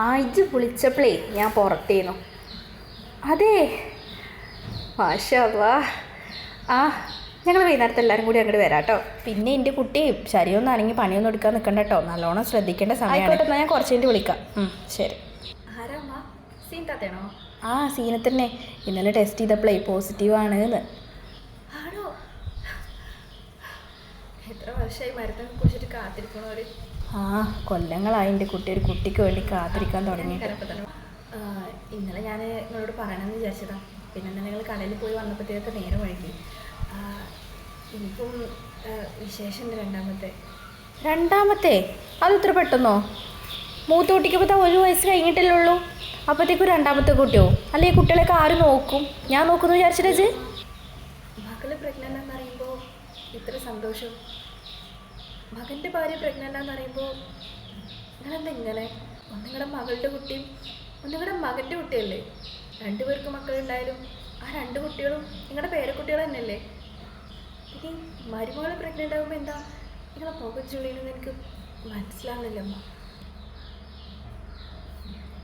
ആ ഇജ്ജ് വിളിച്ചപ്പോഴേ ഞാൻ പുറത്തേന്നു. അതെ, മാഷാ അല്ലാ. ആ ഞങ്ങൾ വൈകുന്നേരത്തെ എല്ലാവരും കൂടി അങ്ങോട്ട് വരാം കേട്ടോ. പിന്നെ എൻ്റെ കുട്ടി ശരിയൊന്നും ആണെങ്കിൽ പണിയൊന്നും എടുക്കാൻ നിൽക്കണ്ട കേട്ടോ. നല്ലോണം ശ്രദ്ധിക്കേണ്ട സമയമാണ്. എന്നാൽ ഞാൻ കുറച്ച് കഴിഞ്ഞ് വിളിക്കാം. ശരി. ആരാമ്മ? സീൻ താത്തയാണോ? ആ സീനെ തന്നെ. ഇന്നലെ ടെസ്റ്റ് ചെയ്തപ്പോഴേ പോസിറ്റീവാണ് എന്ന്. ആണോ? എത്ര വർഷമായി മരുന്നൊക്കെ കുറിച്ചിട്ട് കാത്തിരിക്കണവര്? ആ കൊല്ലങ്ങളായി എൻ്റെ കുട്ടി ഒരു കുട്ടിക്ക് വേണ്ടി കാത്തിരിക്കാൻ തുടങ്ങിയിട്ട്. ഇന്നലെ ഞാൻ നിങ്ങളോട് പറയണമെന്ന് വിചാരിച്ചതാ. പിന്നെ നിങ്ങൾ കടയിൽ പോയി വന്നപ്പോഴത്തേക്ക് നേരം വൈകി. എനിക്കും വിശേഷമുണ്ട്. രണ്ടാമത്തെ അത് ഇത്ര പെട്ടെന്നോ? മൂത്ത കുട്ടിക്ക് ഇപ്പോൾ 1 വയസ്സ് കഴിഞ്ഞിട്ടല്ലേ ഉള്ളൂ. അപ്പോഴത്തേക്കും രണ്ടാമത്തെ കുട്ടിയോ? അല്ലെ ഈ കുട്ടികളൊക്കെ ആര് നോക്കും? ഞാൻ നോക്കുന്നു വിചാരിച്ചിട്ടേ. മകള് പ്രഗ്നൻ്റ് എന്ന് പറയുമ്പോൾ ഇത്ര സന്തോഷം. മകൻ്റെ ഭാര്യ പ്രഗ്നൻ്റ് എന്ന് പറയുമ്പോൾ നിങ്ങളെന്താ ഇങ്ങനെ? ഒന്ന് നിങ്ങളുടെ മകളുടെ കുട്ടിയും ഒന്ന് നിങ്ങളുടെ മകൻ്റെ കുട്ടിയല്ലേ? 2 പേർക്ക് മക്കളുണ്ടായാലും ആ 2 കുട്ടികളും നിങ്ങളുടെ പേരക്കുട്ടികൾ തന്നെയല്ലേ? ഇനി മരുമകൾ പ്രഗ്നൻ്റ് ആകുമ്പോൾ എന്താ നിങ്ങളെ മുഖച്ചുള്ളിലെന്ന് എനിക്ക് മനസ്സിലാവുന്നില്ല അമ്മ.